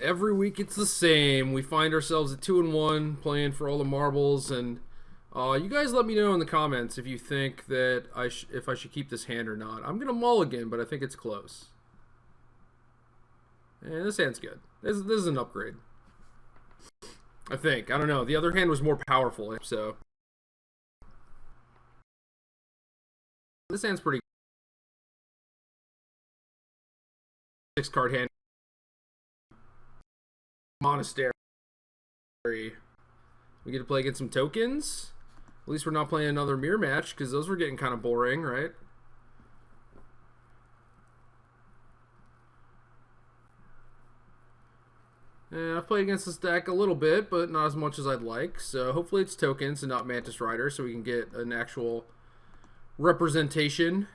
Every week it's the same. We find ourselves at 2-1, playing for all the marbles, and you guys let me know in the comments if you think that if I should keep this hand or not. I'm gonna mulligan, but I think it's close. And this hand's good. This is an upgrade. I think. I don't know. The other hand was more powerful, so this hand's pretty. 6-card hand. Monastery. We get to play against some tokens. At least we're not playing another mirror match, because those were getting kind of boring, right? And I've played against this deck a little bit, but not as much as I'd like. So hopefully it's tokens and not Mantis Rider, so we can get an actual representation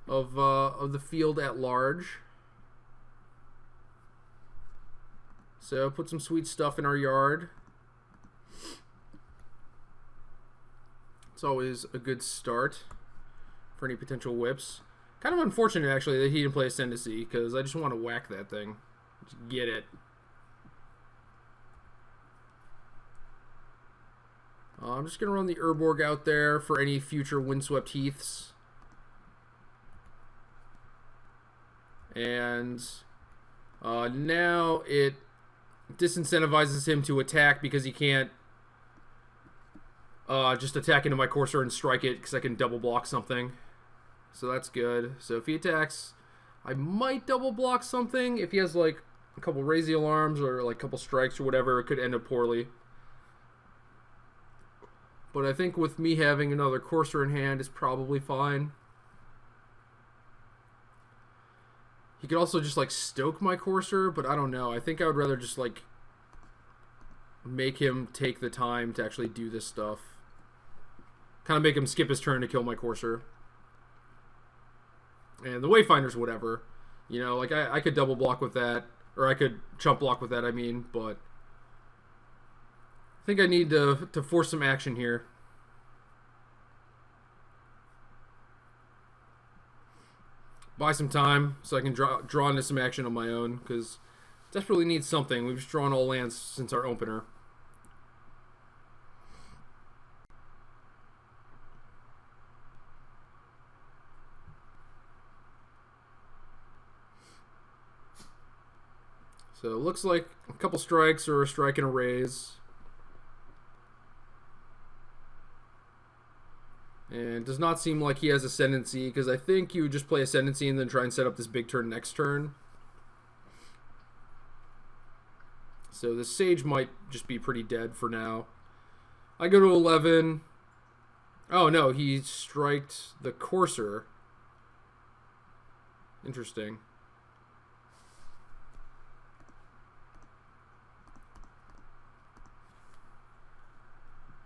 of the field at large. So put some sweet stuff in our yard. It's always a good start for any potential whips. Kind of unfortunate, actually, that he didn't play Ascendancy, because I just want to whack that thing. Just get it. I'm just going to run the Urborg out there for any future Windswept Heaths. And now it disincentivizes him to attack because he can't just attack into my Courser and strike it because I can double block something. So that's good. So if he attacks, I might double block something. If he has like a couple Raise the Alarms or like a couple strikes or whatever, it could end up poorly. But I think with me having another Courser in hand is probably fine. He could also just like stoke my Courser, but I don't know. I think I would rather just like make him take the time to actually do this stuff. Kind of make him skip his turn to kill my Courser. And the Wayfinder's whatever. You know, like I could double block with that. Or I could chump block with that, I mean. But I think I need to force some action here. Buy some time so I can draw into some action on my own, because desperately need something. We've just drawn all lands since our opener. So it looks like a couple strikes or a strike and a raise. And does not seem like he has Ascendancy, because I think you would just play Ascendancy and then try and set up this big turn next turn. So the Sage might just be pretty dead for now. I go to 11. Oh no, he striked the Courser. Interesting.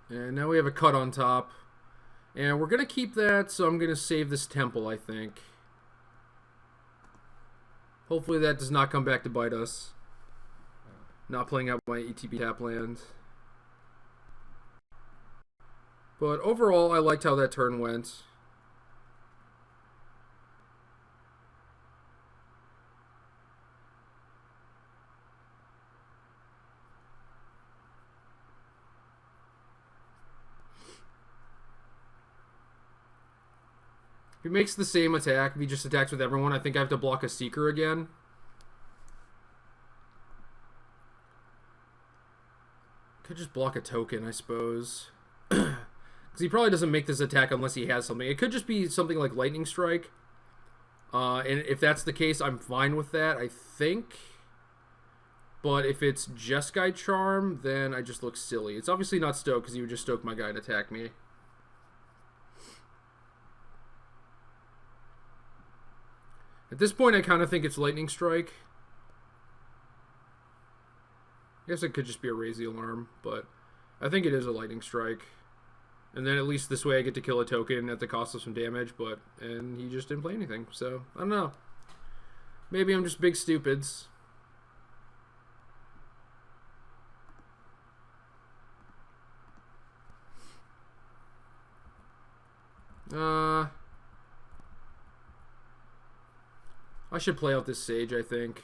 And now we have a cut on top. And we're going to keep that, so I'm going to save this temple, I think. Hopefully that does not come back to bite us. Not playing out my ETB tap land. But overall, I liked how that turn went. If he makes the same attack, if he just attacks with everyone, I think I have to block a Seeker again. Could just block a token, I suppose. Because he probably doesn't make this attack unless he has something. It could just be something like Lightning Strike. And if that's the case, I'm fine with that, I think. But if it's Jeskai Charm, then I just look silly. It's obviously not Stoke, because he would just stoke my guy and attack me. At this point, I kind of think it's Lightning Strike. I guess it could just be a Raise the Alarm, but I think it is a Lightning Strike. And then at least this way I get to kill a token at the cost of some damage, and he just didn't play anything, so I don't know. Maybe I'm just big stupids. I should play out this Sage, I think.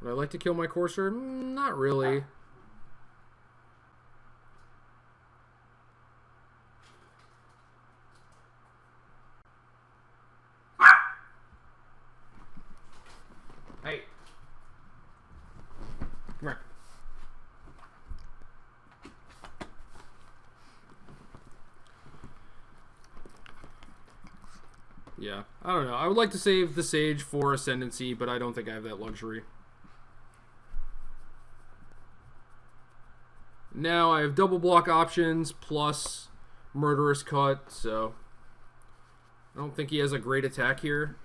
Would I like to kill my Courser? Not really. Hey. Come here. Yeah, I don't know. I would like to save the Sage for Ascendancy, but I don't think I have that luxury. Now I have double block options plus Murderous Cut, so I don't think he has a great attack here.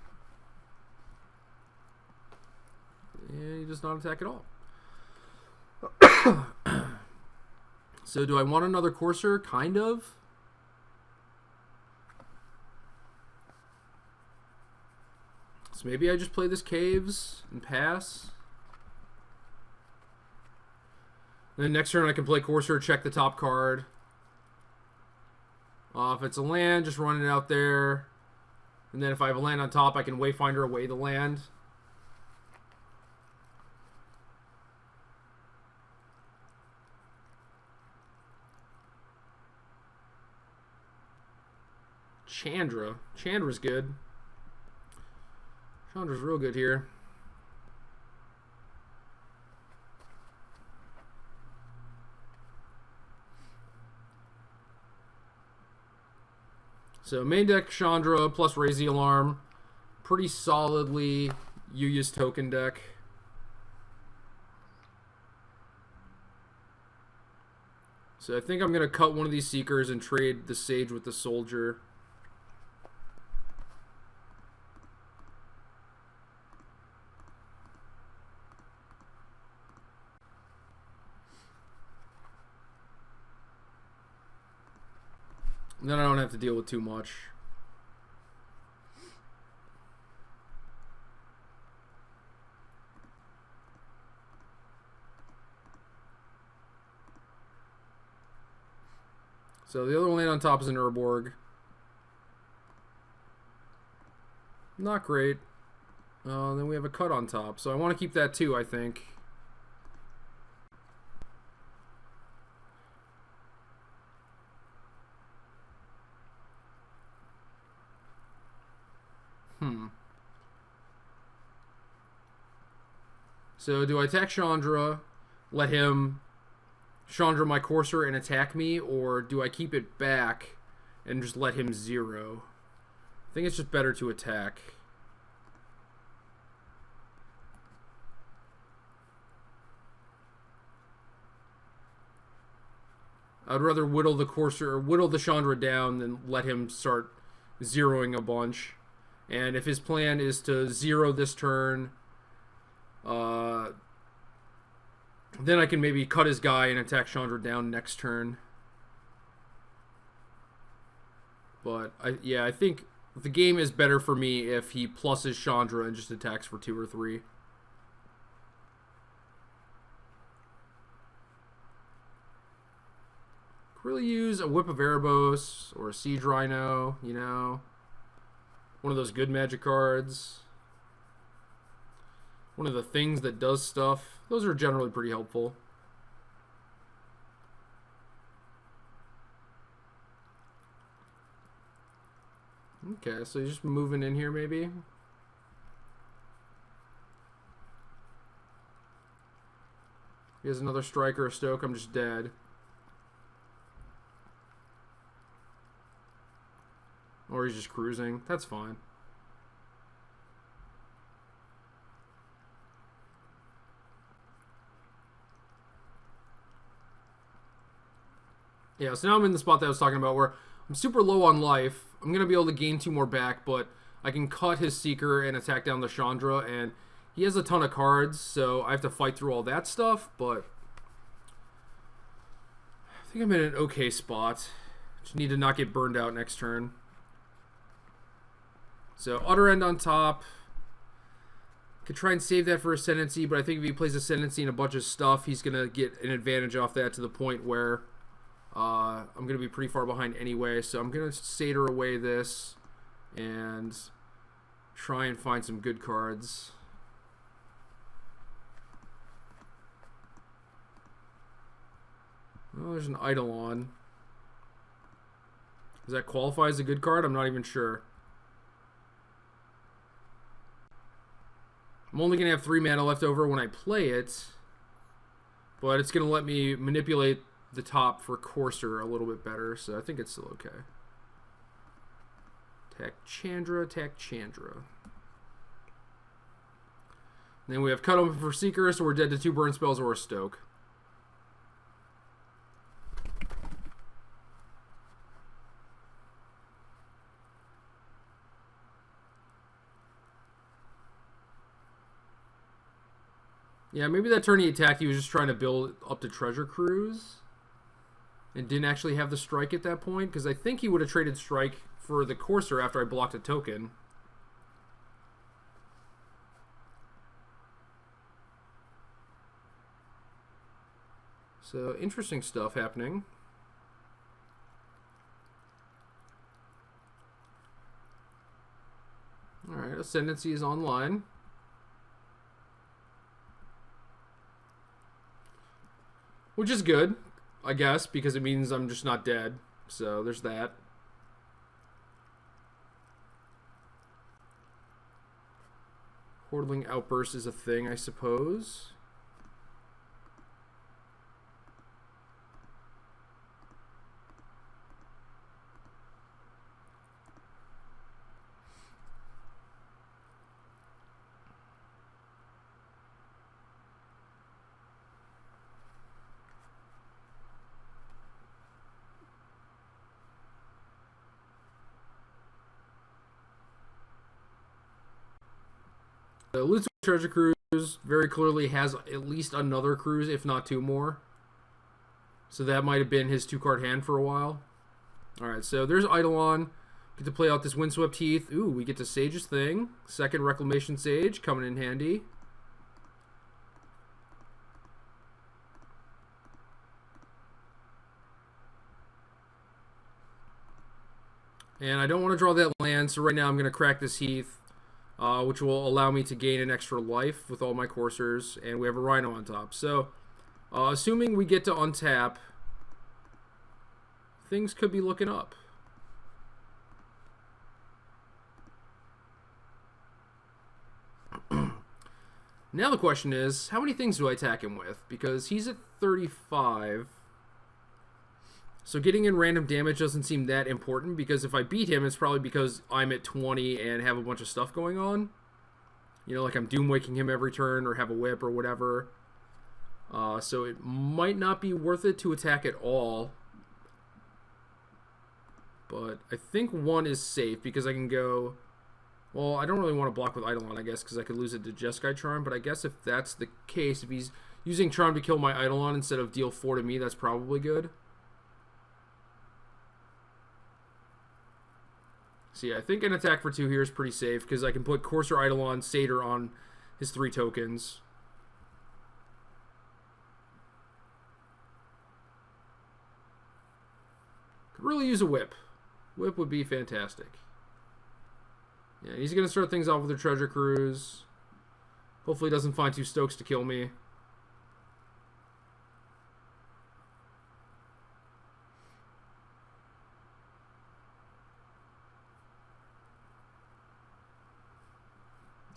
Yeah, he does not attack at all. So do I want another Courser? Kind of. So maybe I just play this Caves and pass. Then next turn I can play Courser, check the top card. If it's a land, just run it out there. And then if I have a land on top, I can Wayfinder away the land. Chandra's good. Chandra's real good here. So main deck Chandra plus Raise the Alarm. Pretty solidly Yuya's token deck. So I think I'm going to cut one of these Seekers and trade the Sage with the Soldier. Then I don't have to deal with too much. So the other land on top is an Urborg. Not great. Then we have a cut on top. So I want to keep that too, I think. So do I attack Chandra, let him Chandra my Courser and attack me, or do I keep it back and just let him zero? I think it's just better to attack. I'd rather whittle the Courser or whittle the Chandra down than let him start zeroing a bunch. And if his plan is to zero this turn, then I can maybe cut his guy and attack Chandra down next turn. But I think the game is better for me if he pluses Chandra and just attacks for 2 or 3. Could really use a Whip of Erebos or a Siege Rhino, you know. One of those good magic cards. One of the things that does stuff. Those are generally pretty helpful. Okay, so you're just moving in here maybe. He has another strike or a stoke, I'm just dead. Or he's just cruising. That's fine. Yeah, so now I'm in the spot that I was talking about where I'm super low on life. I'm going to be able to gain 2 more back, but I can cut his Seeker and attack down the Chandra, and he has a ton of cards, so I have to fight through all that stuff, but I think I'm in an okay spot. Just need to not get burned out next turn. So Utter End on top. Could try and save that for Ascendancy, but I think if he plays Ascendancy and a bunch of stuff, he's going to get an advantage off that to the point where I'm going to be pretty far behind anyway. So I'm going to Satyr away this and try and find some good cards. Oh, there's an Eidolon. Does that qualify as a good card? I'm not even sure. I'm only going to have 3 mana left over when I play it. But it's going to let me manipulate the top for Courser a little bit better. So I think it's still okay. Attack Chandra, attack Chandra. Then we have Cut Open for Seeker, so we're dead to 2 burn spells or a Stoke. Yeah, maybe that turn he attacked, he was just trying to build up to Treasure Cruise. And didn't actually have the strike at that point, because I think he would have traded strike for the Courser after I blocked a token. So, interesting stuff happening. Alright, Ascendancy is online. Which is good, I guess, because it means I'm just not dead. So, there's that. Hordling Outburst is a thing, I suppose. The Elusive Treasure Cruise very clearly has at least another cruise, if not 2 more. So that might have been his 2-card hand for a while. Alright, so there's Eidolon. Get to play out this Windswept Heath. Ooh, we get to Sage's Thing. Second Reclamation Sage, coming in handy. And I don't want to draw that land, so right now I'm going to crack this Heath. Which will allow me to gain an extra life with all my coursers, and we have a Rhino on top. So, assuming we get to untap, things could be looking up. Now the question is, how many things do I attack him with? Because he's at 35. So getting in random damage doesn't seem that important, because if I beat him, it's probably because I'm at 20 and have a bunch of stuff going on. You know, like I'm doom waking him every turn or have a whip or whatever. So it might not be worth it to attack at all. But I think 1 is safe because I can go... Well, I don't really want to block with Eidolon, I guess, because I could lose it to Jeskai Charm. But I guess if that's the case, if he's using Charm to kill my Eidolon instead of deal 4 to me, that's probably good. So yeah, I think an attack for 2 here is pretty safe, because I can put Courser, Eidolon, Satyr on his 3 tokens. Could really use a whip. Whip would be fantastic. Yeah, he's going to start things off with a Treasure Cruise. Hopefully he doesn't find 2 Stokes to kill me.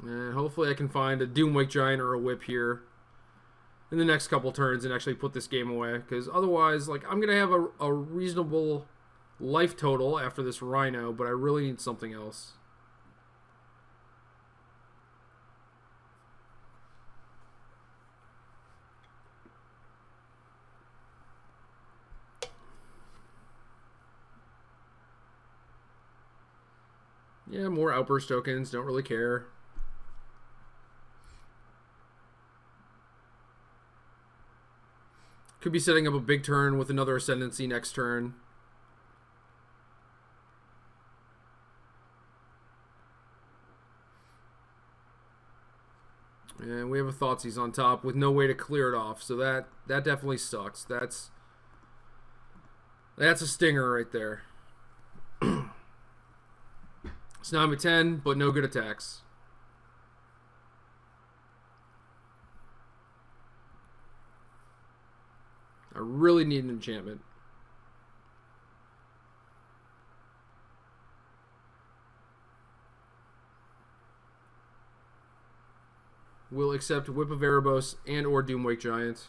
And hopefully I can find a Doomwake Giant or a Whip here in the next couple turns and actually put this game away. Because otherwise, like, I'm going to have a reasonable life total after this Rhino, but I really need something else. Yeah, more Outburst tokens. Don't really care. Could be setting up a big turn with another Ascendancy next turn. And we have a Thoughtseize on top with no way to clear it off. So that definitely sucks. That's a stinger right there. So now I'm at 10, but no good attacks. I really need an enchantment. Will accept Whip of Erebos and or Doomwake Giant.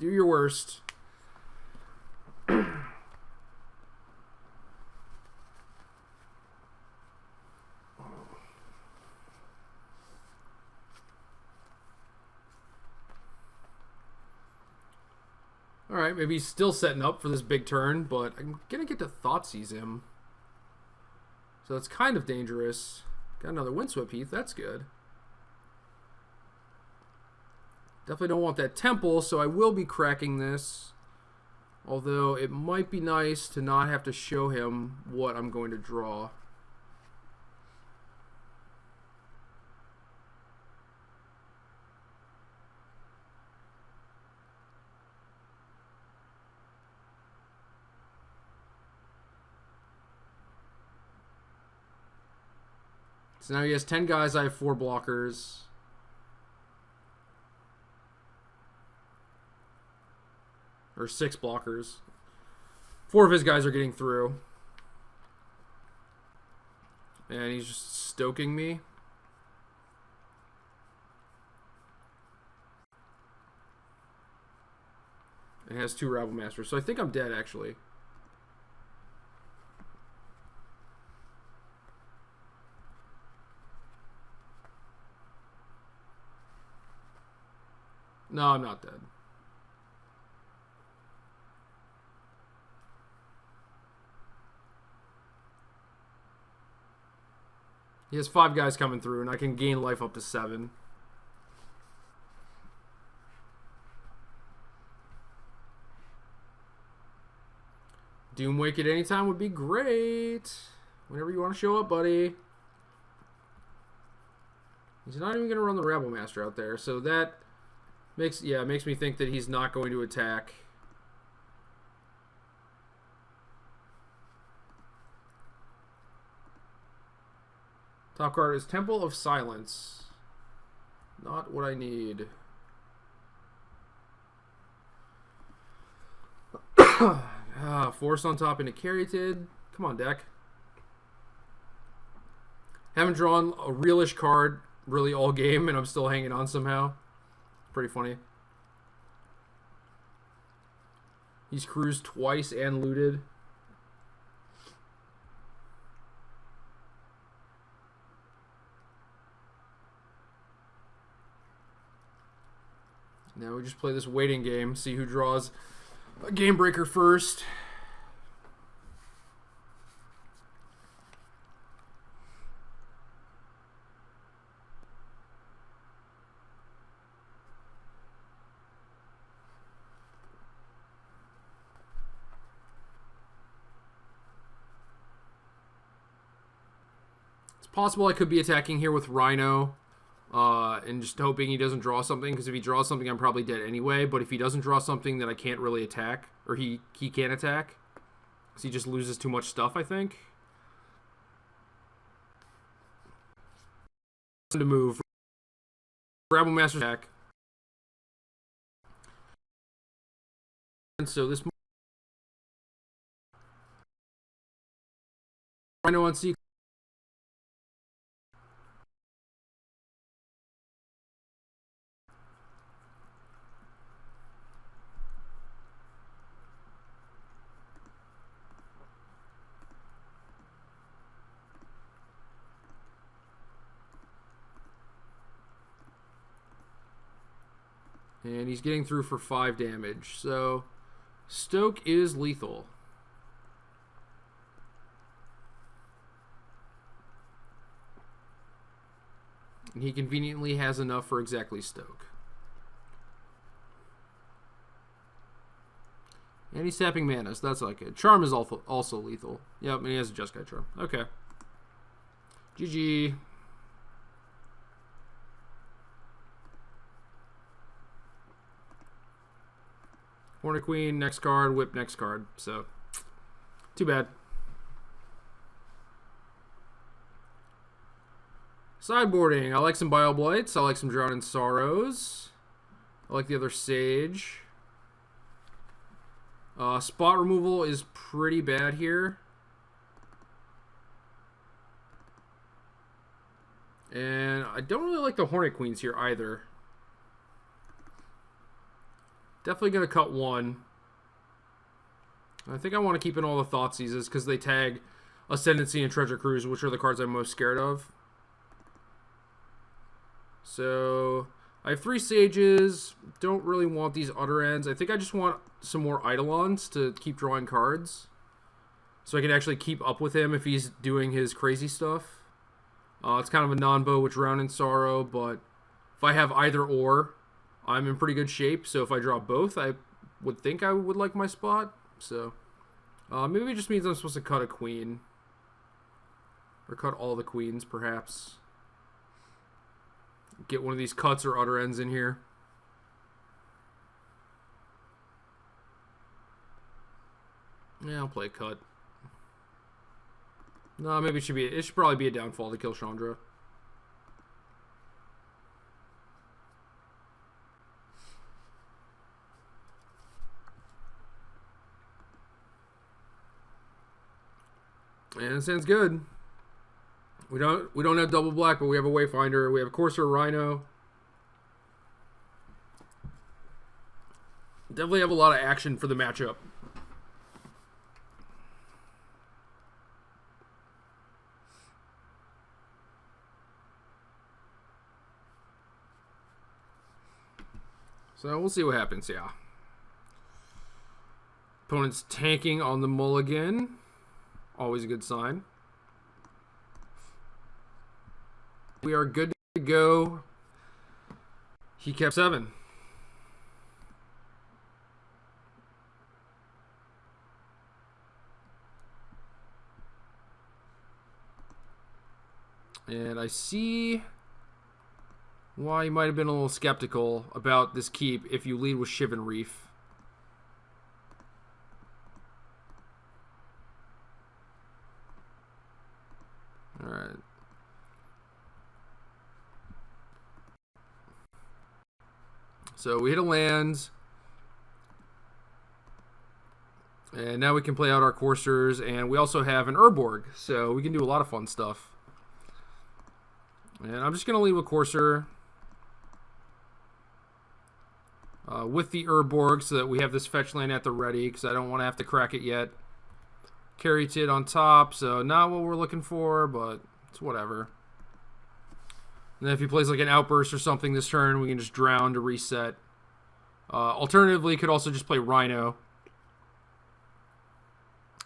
Do your worst. Alright, maybe he's still setting up for this big turn, but I'm going to get to Thoughtseize him. So it's kind of dangerous. Got another Windswept Heath. That's good. Definitely don't want that Temple, so I will be cracking this. Although it might be nice to not have to show him what I'm going to draw. So now he has 10 guys, I have 4 blockers. Or 6 blockers. 4 of his guys are getting through. And he's just stoking me. And has 2 Rabble Masters. So I think I'm dead, actually. No, I'm not dead. He has 5 guys coming through, and I can gain life up to 7. Doomwake at any time would be great. Whenever you want to show up, buddy. He's not even going to run the Rabble Master out there, so that makes me think that he's not going to attack. Top card is Temple of Silence. Not what I need. Force on top into Caryatid. Come on, deck. Haven't drawn a realish card really all game, and I'm still hanging on somehow. Pretty funny. He's cruised twice and looted. Now we just play this waiting game, see who draws a game breaker first. It's possible I could be attacking here with Rhino. And just hoping he doesn't draw something, because if he draws something, I'm probably dead anyway. But if he doesn't draw something, then I can't really attack, or he can't attack, because he just loses too much stuff, I think. To move. Rabble Master attack. And so this Rhino on C. And he's getting through for 5 damage. So, Stoke is lethal. And he conveniently has enough for exactly Stoke. And he's tapping mana, so that's not good. Charm is also lethal. Yep, and he has a Just Guy Charm. Okay. GG. Hornet Queen, next card, Whip, next card. So, too bad. Sideboarding. I like some Bio Blights. I like some Drown in Sorrows. I like the other Sage. Spot removal is pretty bad here. And I don't really like the Hornet Queens here either. Definitely going to cut one. I think I want to keep in all the Thoughtseizes because they tag Ascendancy and Treasure Cruise, which are the cards I'm most scared of. So I have 3 Sages. Don't really want these Utter Ends. I think I just want some more Eidolons to keep drawing cards, so I can actually keep up with him if he's doing his crazy stuff. It's kind of a non-bow with Drown in Sorrow, but if I have either or, I'm in pretty good shape. So if I draw both, I would think I would like my spot. So maybe it just means I'm supposed to cut a queen. Or cut all the queens, perhaps. Get one of these cuts or Utter Ends in here. Yeah, I'll play a cut. No, maybe it should probably be a downfall to kill Chandra. And it sounds good. We don't have double black, but we have a Wayfinder. We have a Courser Rhino. Definitely have a lot of action for the matchup. So we'll see what happens, yeah. Opponent's tanking on the mulligan. Always a good sign. We are good to go. He kept 7. And I see why you might have been a little skeptical about this keep if you lead with Shivan Reef. Alright. So we hit a land. And now we can play out our coursers. And we also have an Urborg. So we can do a lot of fun stuff. And I'm just going to leave a courser with the Urborg so that we have this fetch land at the ready, because I don't want to have to crack it yet. Carry Tid on top, so not what we're looking for, but it's whatever. And then if he plays like an Outburst or something this turn, we can just Drown to reset. Alternatively, could also just play Rhino.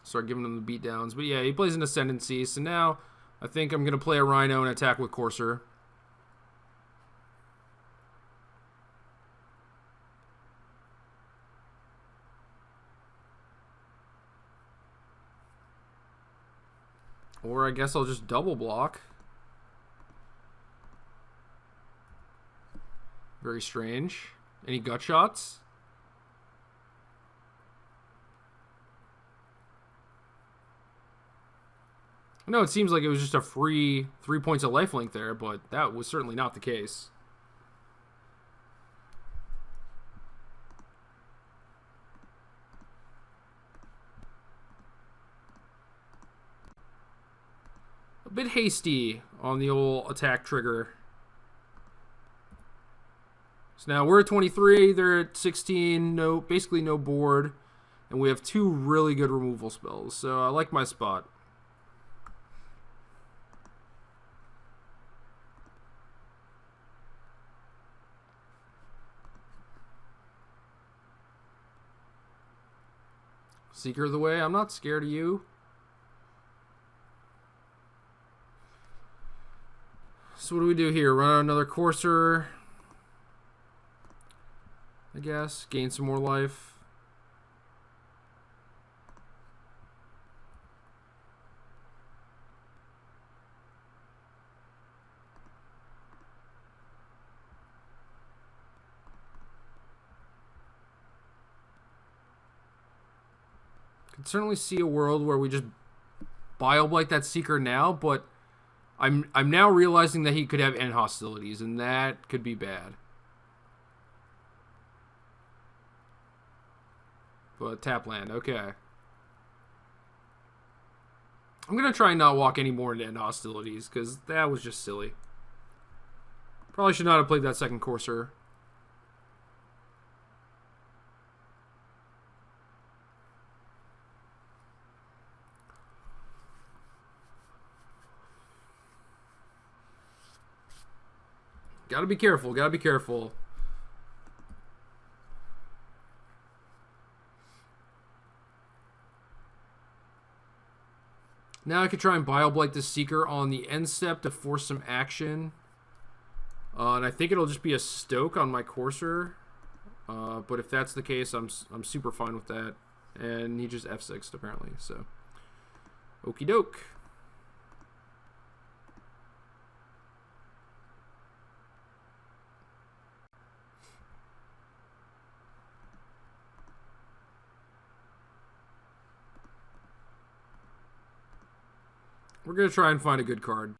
Start giving him the beatdowns. But yeah, he plays an Ascendancy, so now I think I'm going to play a Rhino and attack with Courser. Or I guess I'll just double block. Very strange. Any gut shots? No, it seems like it was just a free 3 points of lifelink there, but that was certainly not the case. A bit hasty on the old attack trigger. So now we're at 23, they're at 16, basically no board, and we have 2 really good removal spells, so I like my spot. Seeker of the Way, I'm not scared of you. So what do we do here? Run out another Courser, I guess. Gain some more life. Could certainly see a world where we just Bioblight that Seeker now, but I'm now realizing that he could have end hostilities, and that could be bad. But tap land, okay. I'm going to try and not walk any more into end hostilities, because that was just silly. Probably should not have played that second courser. Gotta be careful, gotta be careful. Now I could try and Bioblight this Seeker on the end step to force some action. And I think it'll just be a Stoke on my Courser. But if that's the case, I'm super fine with that. And he just F6'd apparently, so. Okie doke. We're going to try and find a good card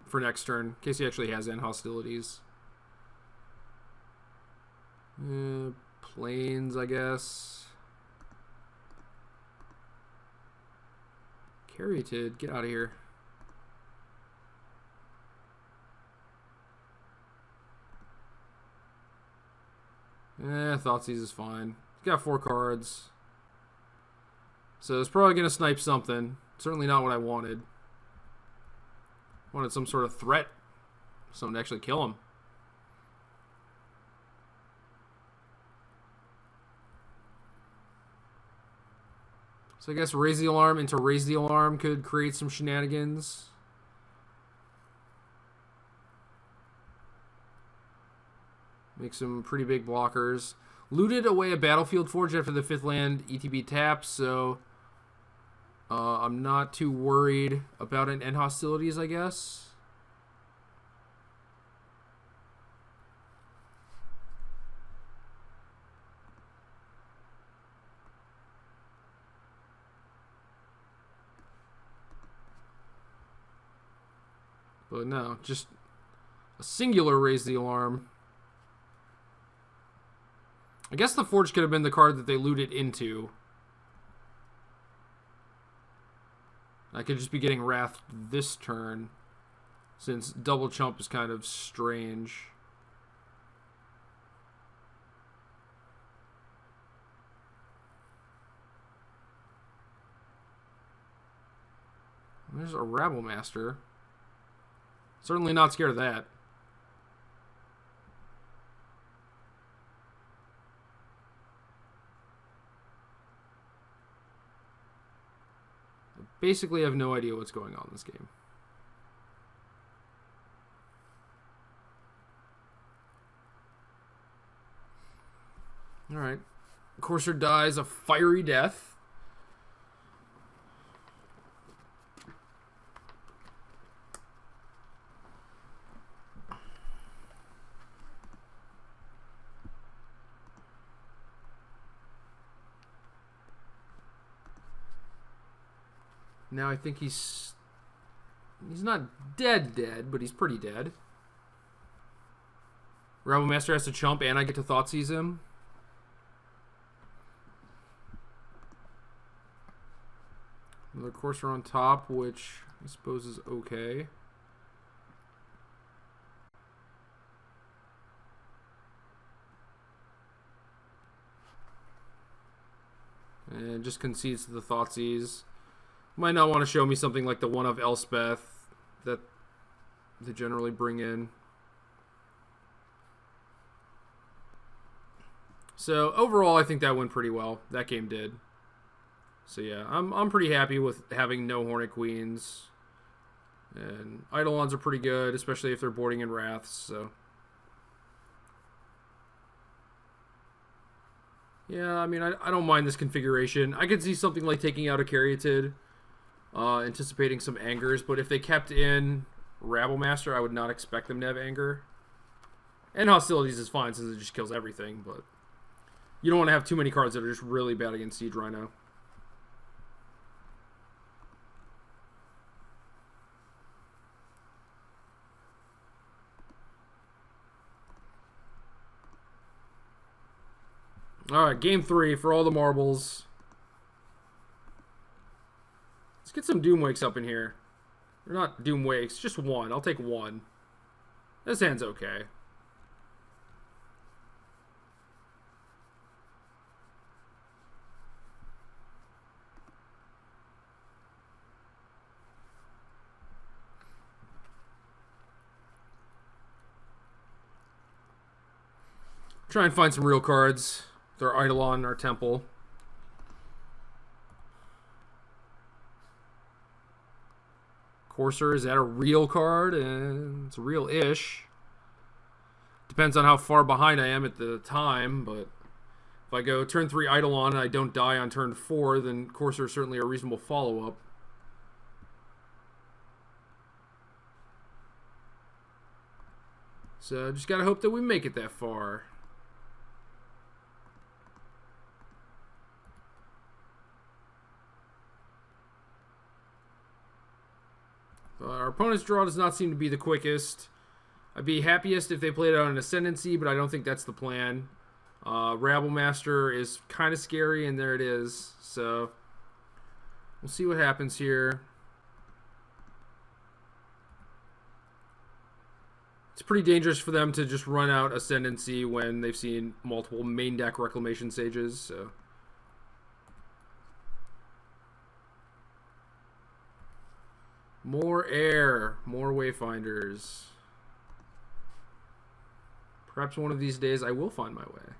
for next turn, in case he actually has end hostilities. Plains, I guess. Carroted, get out of here. Thoughtseize is fine. He's got 4 cards. So it's probably going to snipe something. Certainly not what I wanted. Wanted some sort of threat. Something to actually kill him. So I guess raise the alarm into raise the alarm could create some shenanigans. Make some pretty big blockers. Looted away a Battlefield Forge after the 5th land ETB taps, so I'm not too worried about an end hostilities, I guess. But no, just a singular raise the alarm. I guess the Forge could have been the card that they looted into. I could just be getting Wrathed this turn, since double chump is kind of strange. There's a Rabble Master. Certainly not scared of that. Basically, I have no idea what's going on in this game. Alright. Courser dies a fiery death. Now I think he's not dead, but he's pretty dead. Rebel Master has to chump and I get to Thoughtseize him. Another Courser on top, which I suppose is okay. And just concedes to the Thoughtseize. Might not want to show me something like the one of Elspeth that they generally bring in. So overall, I think that went pretty well. That game did. So yeah, I'm pretty happy with having no Hornet Queens. And Eidolons are pretty good, especially if they're boarding in Wraths. So yeah, I mean, I don't mind this configuration. I could see something like taking out a Caryatid. Anticipating some angers, but if they kept in Rabble Master, I would not expect them to have anger. And hostilities is fine since it just kills everything, but you don't want to have too many cards that are just really bad against Siege Rhino. Alright, game 3 for all the marbles. Let's get some Doom Wakes up in here. Or not Doom Wakes, just one. I'll take one. This hand's okay. Try and find some real cards. They're Eidolon, our temple. Courser, is that a real card? And it's real-ish. Depends on how far behind I am at the time, but if I go turn 3 Eidolon and I don't die on turn 4, then Courser is certainly a reasonable follow-up. So just gotta hope that we make it that far. Our opponent's draw does not seem to be the quickest. I'd be happiest if they played out an Ascendancy, but I don't think that's the plan. Rabblemaster is kind of scary, and there it is. So we'll see what happens here. It's pretty dangerous for them to just run out Ascendancy when they've seen multiple main deck Reclamation Sages. So. More air, more Wayfinders. Perhaps one of these days I will find my way.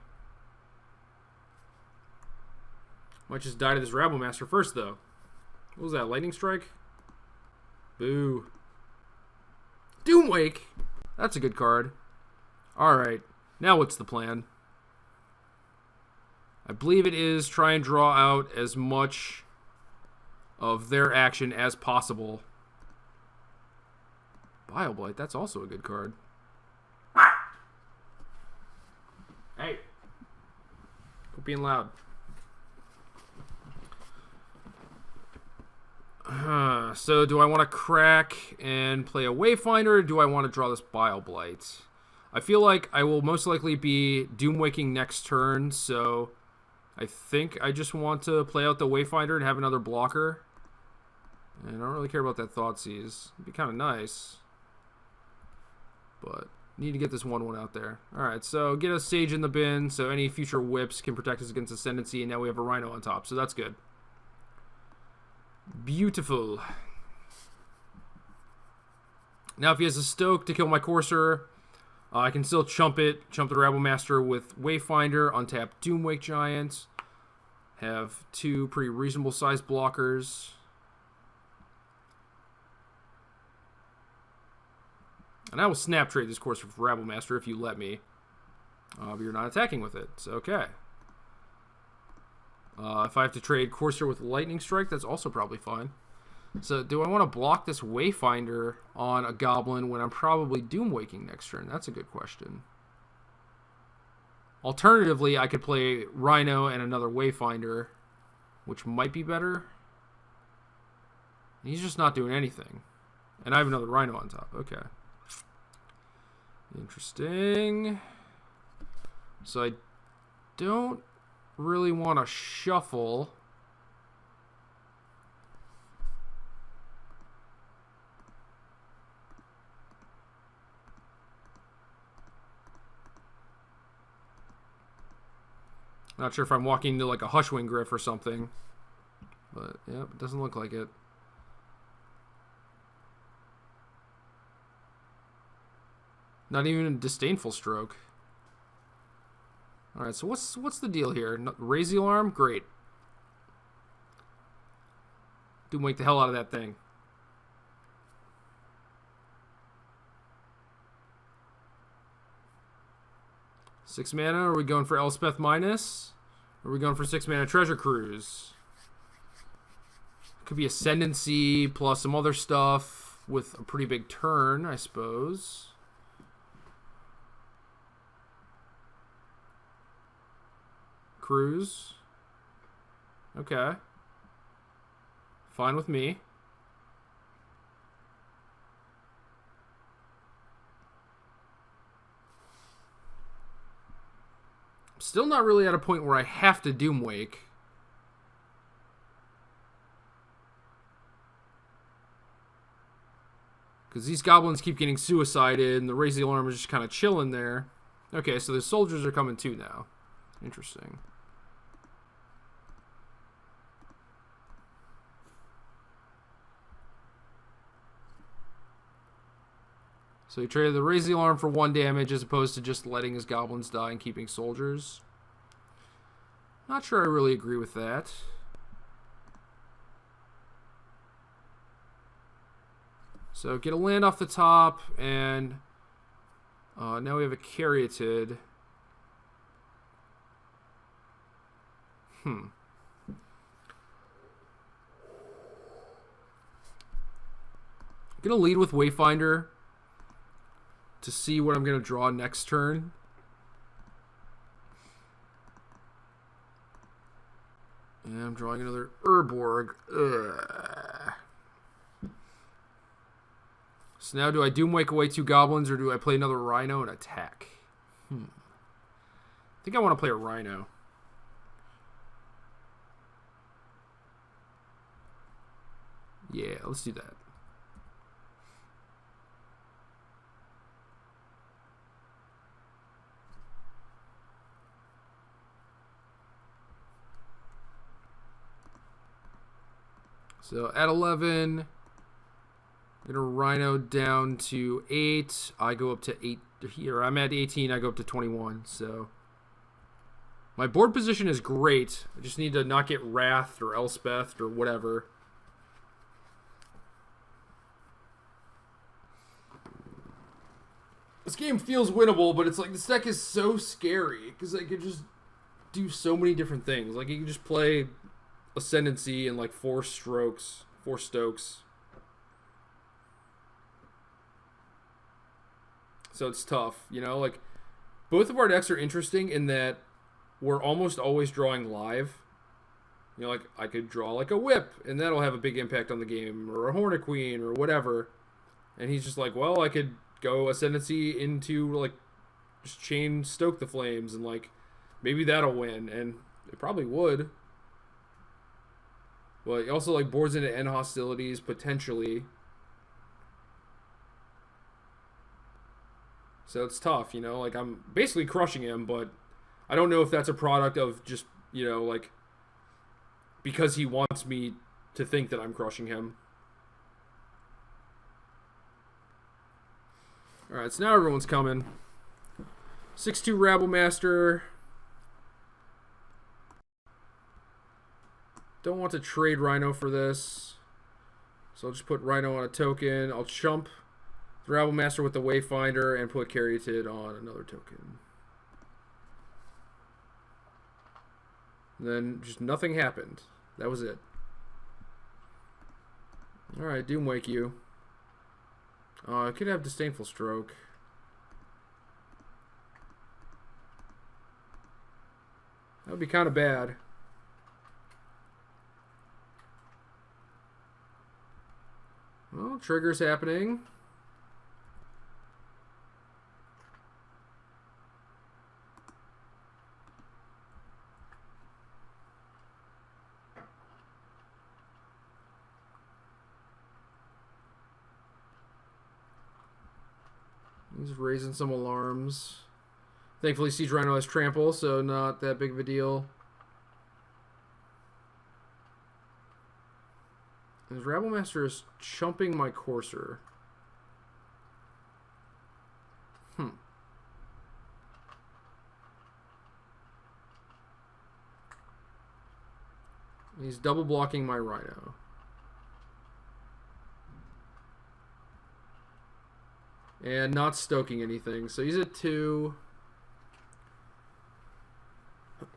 Might just die to this Rabblemaster first, though. What was that, Lightning Strike? Boo. Doomwake! That's a good card. Alright, now what's the plan? I believe it is try and draw out as much of their action as possible. Bile-Blight, that's also a good card. Hey. Quit being loud. So do I want to crack and play a Wayfinder, or do I want to draw this Bile-Blight? I feel like I will most likely be Doomwaking next turn, so I think I just want to play out the Wayfinder and have another blocker. And I don't really care about that Thoughtseize. It'd be kind of nice. But need to get this 1/1 out there. Alright, so get a Sage in the bin, so any future whips can protect us against Ascendancy, and now we have a Rhino on top, so that's good. Beautiful. Now if he has a Stoke to kill my Courser, I can still chump the Rabblemaster with Wayfinder, untap Doomwake Giant, have 2 pretty reasonable sized blockers. And I will snap trade this Courser for Rabblemaster if you let me. But you're not attacking with it. So, okay. If I have to trade Courser with Lightning Strike, that's also probably fine. So, do I want to block this Wayfinder on a Goblin when I'm probably Doomwaking next turn? That's a good question. Alternatively, I could play Rhino and another Wayfinder, which might be better. He's just not doing anything. And I have another Rhino on top. Okay. Interesting. So I don't really want to shuffle. Not sure if I'm walking into like a Hushwing Griff or something. But yeah, it doesn't look like it. Not even a Disdainful Stroke. Alright, so what's the deal here? Raise the alarm? Great. Doomwake the hell out of that thing. Six mana? Are we going for Elspeth minus? Or are we going for 6 mana Treasure Cruise? Could be Ascendancy plus some other stuff with a pretty big turn, I suppose. Cruise. Okay. Fine with me. Still not really at a point where I have to Doomwake. Because these goblins keep getting suicided, and the Raise the Alarm is just kind of chilling there. Okay, so the soldiers are coming too now. Interesting. So he traded the Raise the Alarm for 1 damage as opposed to just letting his goblins die and keeping soldiers. Not sure I really agree with that. So get a land off the top, and now we have a Caryatid. Gonna lead with Wayfinder to see what I'm gonna draw next turn. And I'm drawing another Urborg. Ugh. So now do I Doomwake away 2 goblins, or do I play another Rhino and attack? I think I want to play a Rhino. Yeah, let's do that. So at 11, I'm going to Rhino down to 8. I go up to 8 here. I'm at 18. I go up to 21. So my board position is great. I just need to not get Wrathed or Elspethed or whatever. This game feels winnable, but it's like this deck is so scary because I could just do so many different things. Like you can just play Ascendancy and like 4 Stokes. So it's tough, you know, like both of our decks are interesting in that we're almost always drawing live. You know, like I could draw like a Whip and that'll have a big impact on the game, or a Horniqueen or whatever. And he's just like, well, I could go Ascendancy into like just chain Stoke the Flames and like maybe that'll win, and it probably would. But he also like boards into end hostilities potentially. So it's tough, you know, like I'm basically crushing him, but I don't know if that's a product of just, you know, like because he wants me to think that I'm crushing him. Alright, so now everyone's coming. 6-2 Rabblemaster. Don't want to trade Rhino for this. So I'll just put Rhino on a token. I'll chump the Rabblemaster with the Wayfinder and put Caryatid on another token. And then just nothing happened. That was it. Alright, Doomwake you. I could have Disdainful Stroke. That would be kind of bad. Well, trigger's happening. He's raising some alarms. Thankfully, Siege Rhino has Trample, so not that big of a deal. His Rabblemaster is chumping my Courser. He's double blocking my Rhino. And not stoking anything. So he's at 2.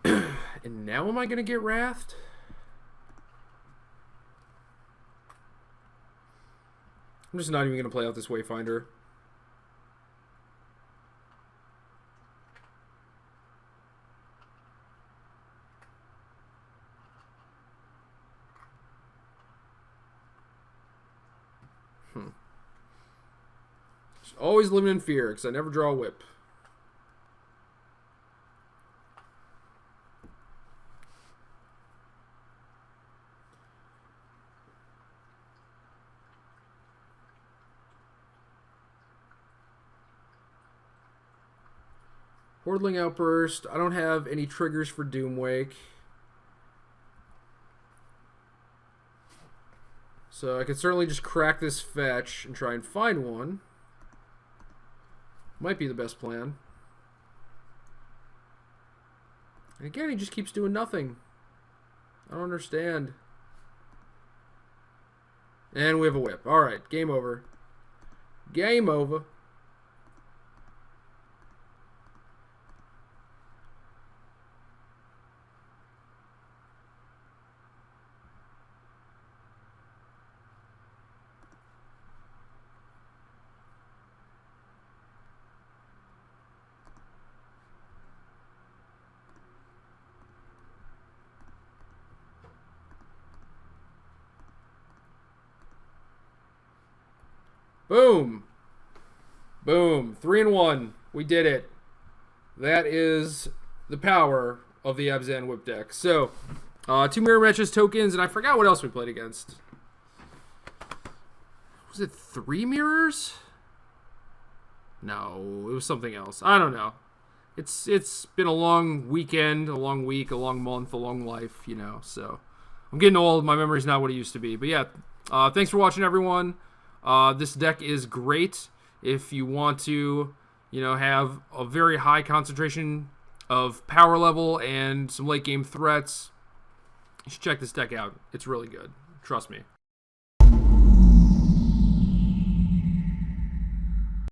And now am I going to get Wrathed? I'm just not even going to play out this Wayfinder. Always living in fear because I never draw a Whip. Hordling Outburst. I don't have any triggers for Doomwake. So I could certainly just crack this fetch and try and find one. Might be the best plan. And again, he just keeps doing nothing. I don't understand. And we have a whip. Alright, game over. Game over. Boom. Boom. 3-1. We did it. That is the power of the Abzan Whip deck. So, 2 mirror matches, tokens, and I forgot what else we played against. Was it 3 mirrors? No, it was something else. I don't know. It's been a long weekend, a long week, a long month, a long life, you know. So, I'm getting old. My memory's not what it used to be. But yeah, thanks for watching, everyone. This deck is great if you want to, you know, have a very high concentration of power level and some late game threats. You should check this deck out. It's really good. Trust me.